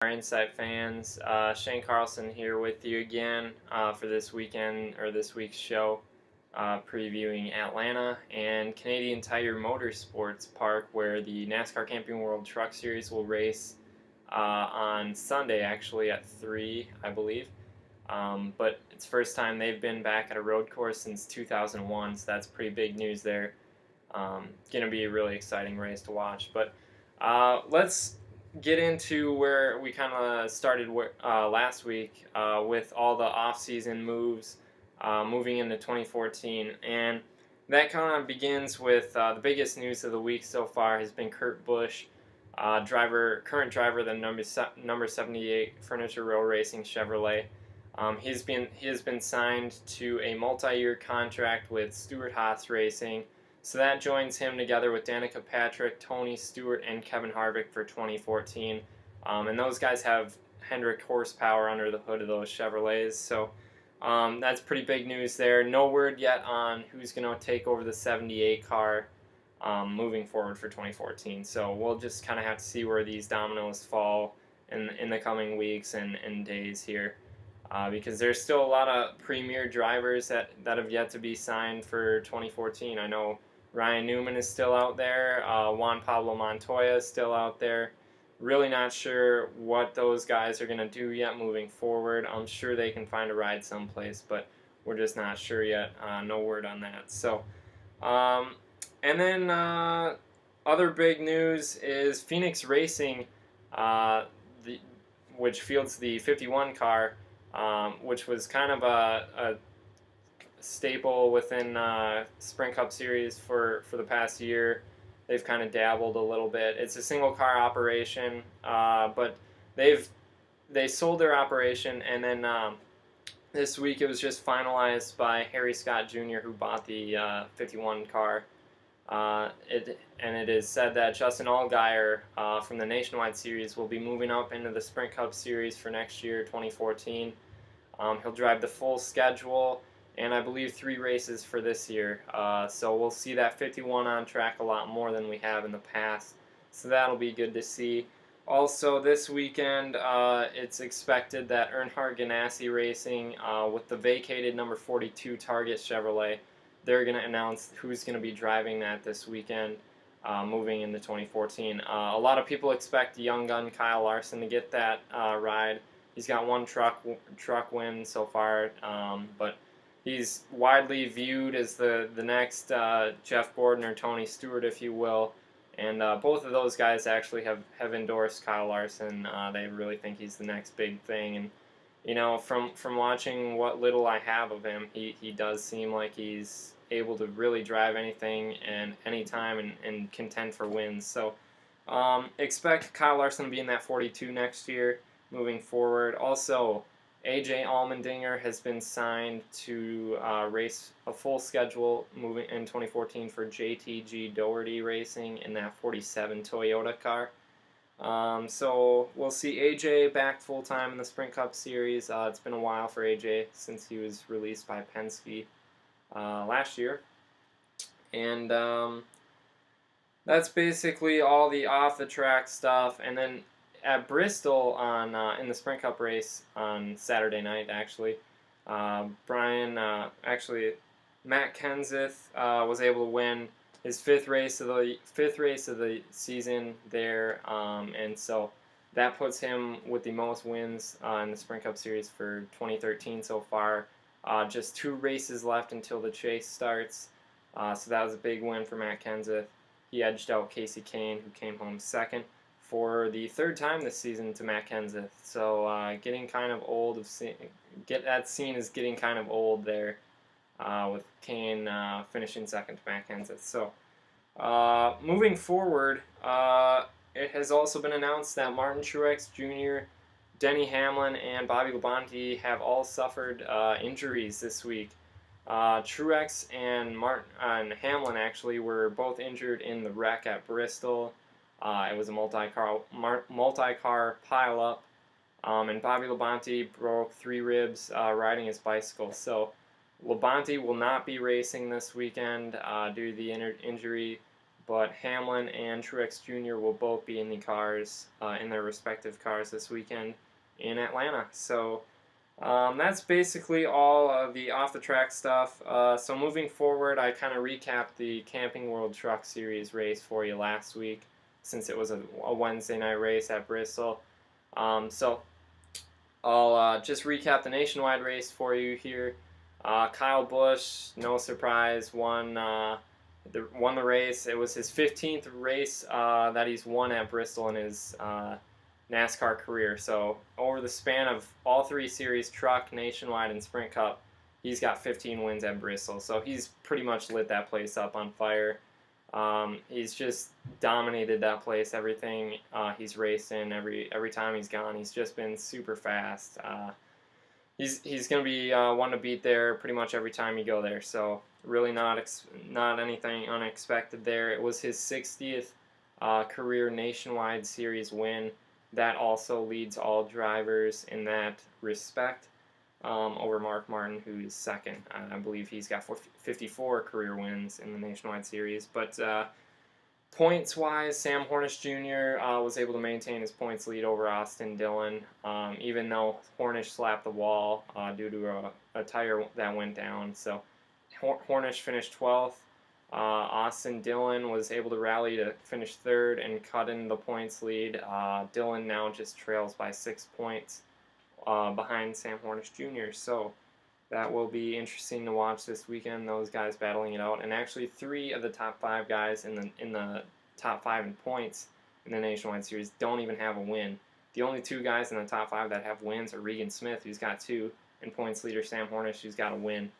Our Insight fans, Shane Carlson here with you again for this weekend or this week's show, previewing Atlanta and Canadian Tire Motorsports Park, where the NASCAR Camping World Truck Series will race on Sunday, actually at 3, I believe. But it's first time they've been back at a road course since 2001, so that's pretty big news there. Going to be a really exciting race to watch. But let's get into where we kind of started last week with all the off-season moves moving into 2014, and that kind of begins with the biggest news of the week so far has been Kurt Busch, current driver of the number 78 Furniture Row Racing Chevrolet. He has been signed to a multi-year contract with Stewart-Haas Racing. So that joins him together with Danica Patrick, Tony Stewart, and Kevin Harvick for 2014. And those guys have Hendrick horsepower under the hood of those Chevrolets. So that's pretty big news there. No word yet on who's going to take over the 78 car moving forward for 2014. So we'll just kind of have to see where these dominoes fall in the coming weeks and days here. Because there's still a lot of premier drivers that have yet to be signed for 2014. I know Ryan Newman is still out there. Juan Pablo Montoya is still out there. Really not sure what those guys are going to do yet moving forward. I'm sure they can find a ride someplace, but we're just not sure yet. No word on that. So, and then other big news is Phoenix Racing, which fields the 51 car, which was kind of a staple within Sprint Cup Series for the past year. They've kind of dabbled a little bit. It's a single car operation, but they sold their operation, and then this week it was just finalized by Harry Scott Jr., who bought the 51 car. It is said that Justin Allgaier from the Nationwide Series will be moving up into the Sprint Cup Series for next year, 2014. He'll drive the full schedule, and I believe 3 races for this year. So we'll see that 51 on track a lot more than we have in the past. So that'll be good to see. Also this weekend, it's expected that Earnhardt Ganassi Racing, with the vacated number 42 Target Chevrolet, they're going to announce who's going to be driving that this weekend moving into 2014. A lot of people expect young gun Kyle Larson to get that ride. He's got one truck win so far, but he's widely viewed as the next Jeff Gordon or Tony Stewart, if you will. And both of those guys actually have endorsed Kyle Larson. They really think he's the next big thing. And you know, from watching what little I have of him, he does seem like he's able to really drive anything and anytime and contend for wins. So expect Kyle Larson to be in that 42 next year moving forward. Also, AJ Allmendinger has been signed to race a full schedule moving in 2014 for JTG Doherty Racing in that 47 Toyota car. So we'll see AJ back full-time in the Sprint Cup Series. It's been a while for AJ since he was released by Penske last year. And that's basically all the off-the-track stuff. And then at Bristol in the Sprint Cup race on Saturday night, actually, Matt Kenseth was able to win his fifth race of the season there, and so that puts him with the most wins in the Sprint Cup Series for 2013 so far. Just 2 races left until the chase starts, so that was a big win for Matt Kenseth. He edged out Casey Kane, who came home second for the 3rd time this season to Matt Kenseth. So getting kind of old. That scene is getting kind of old there, with Kane finishing second to Matt Kenseth. So moving forward, it has also been announced that Martin Truex Jr., Denny Hamlin, and Bobby Labonte have all suffered injuries this week. Truex and Hamlin actually were both injured in the wreck at Bristol. It was a multi-car pile-up, and Bobby Labonte broke 3 ribs riding his bicycle. So Labonte will not be racing this weekend due to the injury. but Hamlin and Truex Jr. will both be in the cars, in their respective cars this weekend in Atlanta. So that's basically all of the off-the-track stuff. So moving forward, I kind of recapped the Camping World Truck Series race for you last week, since it was a Wednesday night race at Bristol. So I'll just recap the nationwide race for you here. Kyle Busch, no surprise, won the race. It was his 15th race that he's won at Bristol in his NASCAR career. So over the span of all three series, Truck, Nationwide, and Sprint Cup, he's got 15 wins at Bristol. So he's pretty much lit that place up on fire. He's just dominated that place. Everything he's raced in, every time he's gone, he's just been super fast. He's going to be one to beat there pretty much every time you go there. So really not anything unexpected there. It was his 60th career Nationwide Series win. That also leads all drivers in that respect over Mark Martin, who's second. I believe he's got 54 career wins in the Nationwide Series. But points-wise, Sam Hornish Jr. Was able to maintain his points lead over Austin Dillon, even though Hornish slapped the wall due to a tire that went down. So Hornish finished 12th. Austin Dillon was able to rally to finish third and cut in the points lead. Dillon now just trails by 6 points behind Sam Hornish Jr. So that will be interesting to watch this weekend. Those guys battling it out, and actually 3 of the top 5 guys in the top 5 in points in the Nationwide Series don't even have a win. The only 2 guys in the top 5 that have wins are Regan Smith, who's got 2, and points leader Sam Hornish, who's got a win.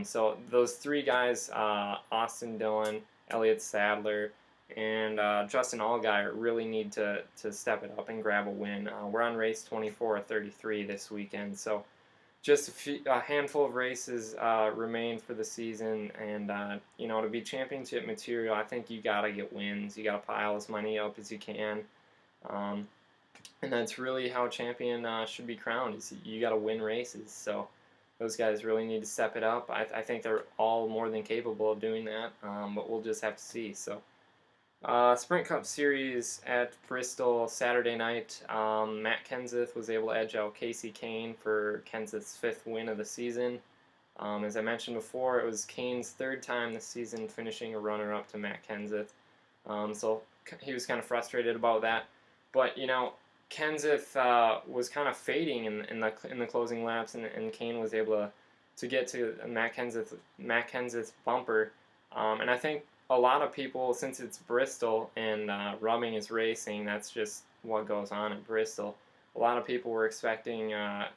So those 3 guys, Austin Dillon, Elliott Sadler, and Justin Allgaier, really need to step it up and grab a win. We're on race 24 or 33 this weekend, so just a handful of races remain for the season, and to be championship material, I think you gotta get wins. You gotta pile as many up as you can, and that's really how champion should be crowned. Is you gotta win races. So those guys really need to step it up. I think they're all more than capable of doing that, but we'll just have to see. So, Sprint Cup Series at Bristol Saturday night. Matt Kenseth was able to edge out Casey Kane for Kenseth's 5th win of the season. As I mentioned before, it was Kane's 3rd time this season finishing a runner-up to Matt Kenseth. So he was kind of frustrated about that. But, Kenseth was kind of fading in the closing laps, and Kane was able to get to Matt Kenseth's bumper, and I think a lot of people, since it's Bristol and rubbing is racing, that's just what goes on at Bristol. A lot of people were expecting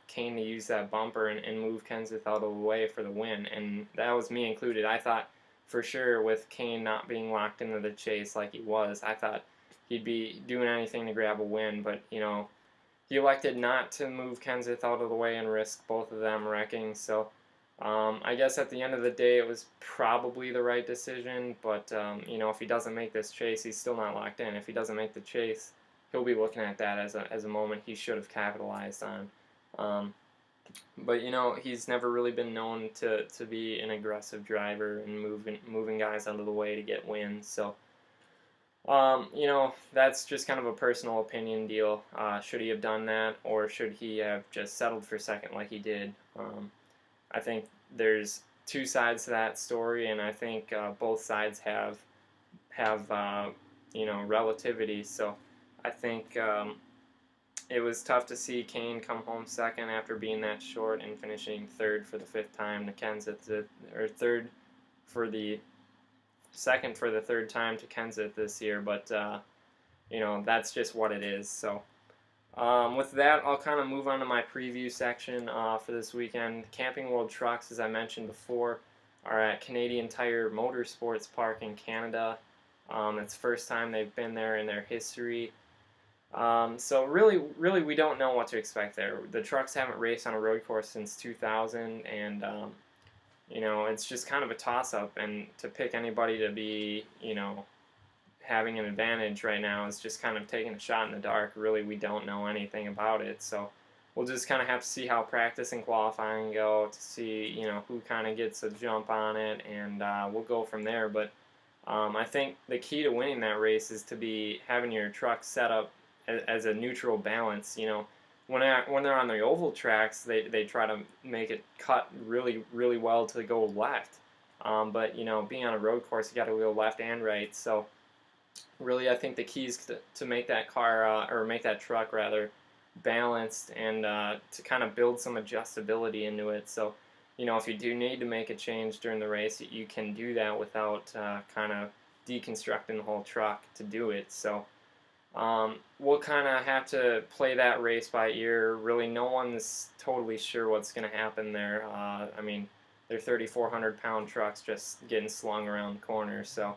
Kane to use that bumper and move Kenseth out of the way for the win, and that was me included. I thought for sure with Kane not being locked into the chase like he was, I thought he'd be doing anything to grab a win, but he elected not to move Kenseth out of the way and risk both of them wrecking. So I guess at the end of the day, it was probably the right decision. But if he doesn't make this chase, he's still not locked in. If he doesn't make the chase, he'll be looking at that as a moment he should have capitalized on. But he's never really been known to be an aggressive driver and moving guys out of the way to get wins. So. That's just kind of a personal opinion deal. Should he have done that, or should he have just settled for second like he did? I think there's 2 sides to that story, and I think both sides have relativity. So I think it was tough to see Kane come home second after being that short and finishing 3rd for the 5th time to Kenseth, or second for the 3rd time to Kenseth this year, but that's just what it is. So with that, I'll kind of move on to my preview section for this weekend. Camping World Trucks, as I mentioned before, are at Canadian Tire Motorsports Park in Canada. It's the first time they've been there in their history. So really we don't know what to expect there. The trucks haven't raced on a road course since 2000, and it's just kind of a toss-up, and to pick anybody to be, having an advantage right now is just kind of taking a shot in the dark. Really, we don't know anything about it, so we'll just kind of have to see how practice and qualifying go to see, who kind of gets a jump on it, and we'll go from there. But I think the key to winning that race is to be having your truck set up as a neutral balance. When they're on the oval tracks, they try to make it cut really really well to go left. But being on a road course, you got to go left and right. So really, I think the key is to make that car or make that truck rather balanced and to kind of build some adjustability into it. So if you do need to make a change during the race, you can do that without kind of deconstructing the whole truck to do it. So we'll kind of have to play that race by ear. Really, no one's totally sure what's going to happen there. I mean, they're 3,400-pound trucks just getting slung around corners. So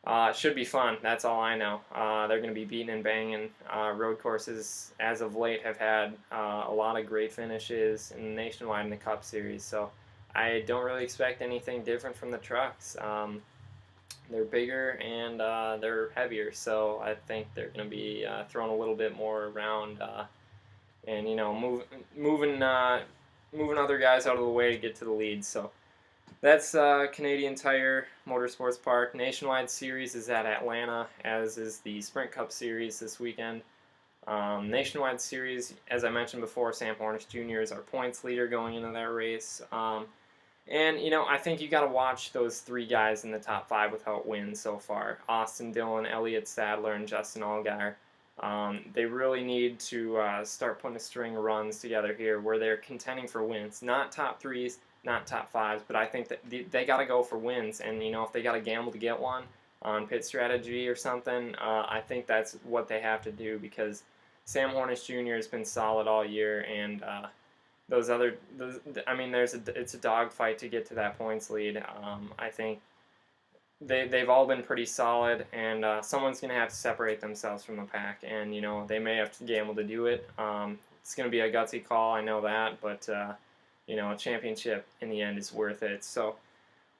it should be fun. That's all I know. They're going to be beating and banging. Road courses, as of late, have had a lot of great finishes in the Nationwide and the Cup Series. So I don't really expect anything different from the trucks. They're bigger and they're heavier, so I think they're going to be thrown a little bit more around and moving other guys out of the way to get to the lead. So that's Canadian Tire Motorsports Park. Nationwide Series is at Atlanta, as is the Sprint Cup Series this weekend. Nationwide Series, as I mentioned before, Sam Hornish Jr. is our points leader going into that race. And I think you got to watch those three guys in the top 5 without wins so far: Austin Dillon, Elliott Sadler, and Justin Allgaier. They really need to start putting a string of runs together here where they're contending for wins, not top 3s, not top 5s, but I think that they got to go for wins. And if they got to gamble to get one on pit strategy or something, I think that's what they have to do, because Sam Hornish Jr. has been solid all year, and it's a dogfight to get to that points lead. I think they've all been pretty solid, and someone's going to have to separate themselves from the pack, and they may have to gamble to do it. It's going to be a gutsy call, I know that, but a championship in the end is worth it. So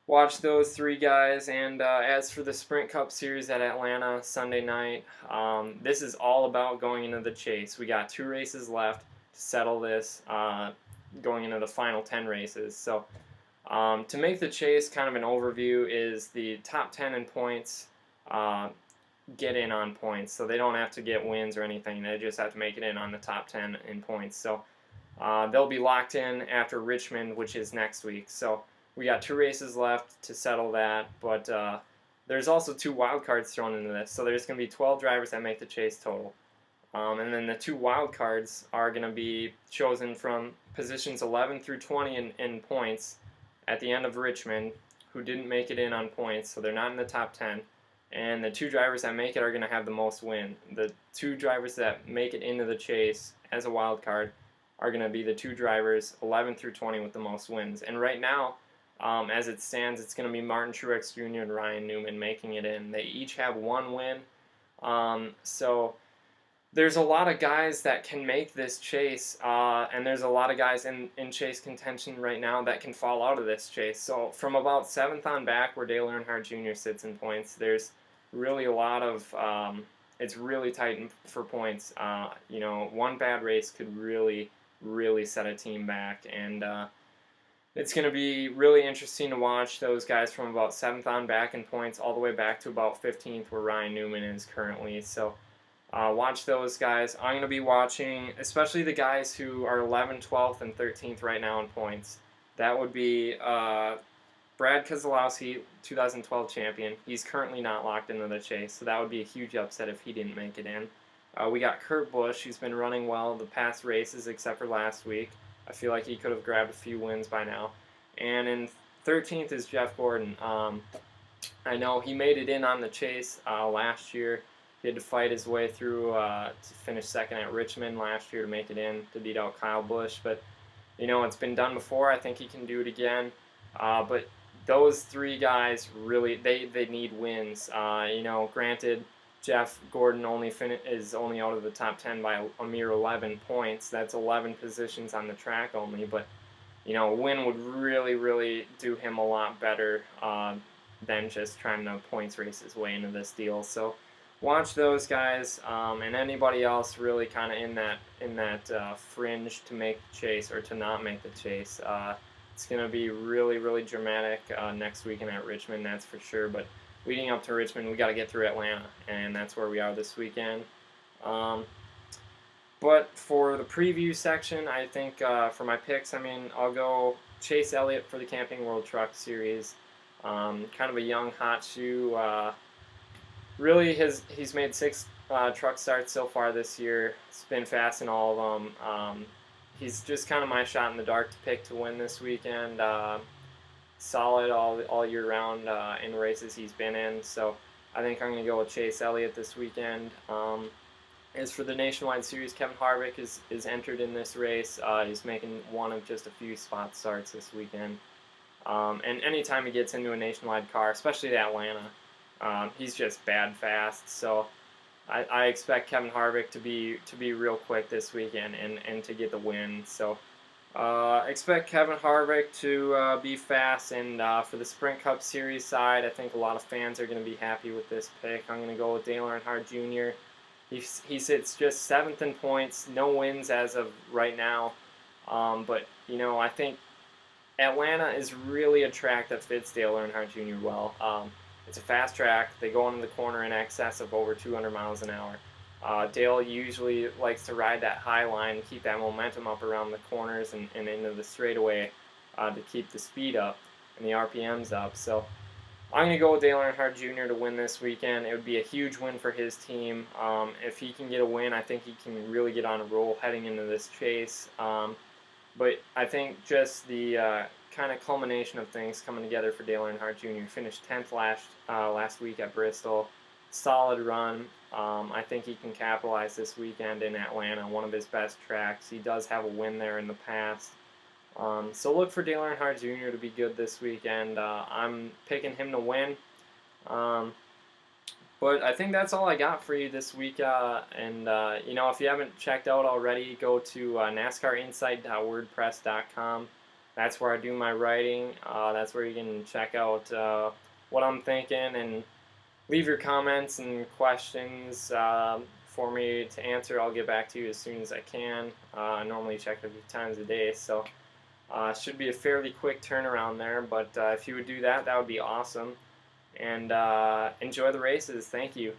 watch those three guys. And as for the Sprint Cup Series at Atlanta Sunday night, this is all about going into the chase. We got 2 races left to settle this, going into the final 10 races. So to make the chase, kind of an overview, is the top 10 in points get in on points. So they don't have to get wins or anything. They just have to make it in on the top 10 in points. So they'll be locked in after Richmond, which is next week. So we got 2 races left to settle that, but there's also 2 wild cards thrown into this. So there's going to be 12 drivers that make the chase total. And then the 2 wild cards are going to be chosen from positions 11 through 20 in points at the end of Richmond, who didn't make it in on points, so they're not in the top 10. And the 2 drivers that make it are going to have the most win. The 2 drivers that make it into the chase as a wild card are going to be the 2 drivers 11 through 20 with the most wins. And right now, as it stands, it's going to be Martin Truex Jr. and Ryan Newman making it in. They each have 1 win. So there's a lot of guys that can make this chase, and there's a lot of guys in chase contention right now that can fall out of this chase. So from about 7th on back, where Dale Earnhardt Jr. sits in points, there's really a lot of it's really tight for points. One bad race could really, really set a team back, and it's going to be really interesting to watch those guys from about 7th on back in points all the way back to about 15th, where Ryan Newman is currently. So watch those guys. I'm going to be watching especially the guys who are 11th, 12th, and 13th right now in points. That would be Brad Keselowski, 2012 champion. He's currently not locked into the chase, so that would be a huge upset if he didn't make it in. We got Kurt Busch, who's been running well the past races except for last week. I feel like he could have grabbed a few wins by now. And in 13th is Jeff Gordon. I know he made it in on the chase last year. He had to fight his way through to finish 2nd at Richmond last year to make it in, to beat out Kyle Busch. But, it's been done before. I think he can do it again. But those 3 guys really, they need wins. Granted, Jeff Gordon is only out of the top 10 by a mere 11 points. That's 11 positions on the track only. But, a win would really, really do him a lot better than just trying to points race his way into this deal. So watch those guys, and anybody else really kind of in that fringe to make the chase or to not make the chase. It's going to be really, really dramatic next weekend at Richmond, that's for sure. But leading up to Richmond, we got to get through Atlanta, and that's where we are this weekend. Um, but for the preview section, I think for my picks, I mean, I'll go Chase Elliott for the Camping World Truck Series. Kind of a young hot shoe. Really, he's made 6 truck starts so far this year. It's been fast in all of them. He's just kind of my shot in the dark to pick to win this weekend. Solid all year round in the races he's been in. So I think I'm going to go with Chase Elliott this weekend. As for the Nationwide Series, Kevin Harvick is entered in this race. He's making one of just a few spot starts this weekend. And anytime he gets into a nationwide car, especially at Atlanta, he's just bad fast. So I expect Kevin Harvick to be real quick this weekend and to get the win. So expect Kevin Harvick to be fast. And for the Sprint Cup Series side, I think a lot of fans are going to be happy with this pick. I'm going to go with Dale Earnhardt Jr. He sits just 7th in points, no wins as of right now. But I think Atlanta is really a track that fits Dale Earnhardt Jr. well. It's a fast track. They go into the corner in excess of over 200 miles an hour. Dale usually likes to ride that high line and keep that momentum up around the corners and into the straightaway to keep the speed up and the RPMs up. So I'm going to go with Dale Earnhardt Jr. to win this weekend. It would be a huge win for his team. If he can get a win, I think he can really get on a roll heading into this chase. But I think just the kind of culmination of things coming together for Dale Earnhardt Jr. Finished 10th last week at Bristol. Solid run. I think he can capitalize this weekend in Atlanta, one of his best tracks. He does have a win there in the past. So look for Dale Earnhardt Jr. to be good this weekend. I'm picking him to win. But I think that's all I got for you this week. If you haven't checked out already, go to NASCARinsight.wordpress.com. That's where I do my writing. That's where you can check out what I'm thinking and leave your comments and questions for me to answer. I'll get back to you as soon as I can. I normally check a few times a day, so should be a fairly quick turnaround there. But if you would do that, that would be awesome. And enjoy the races. Thank you.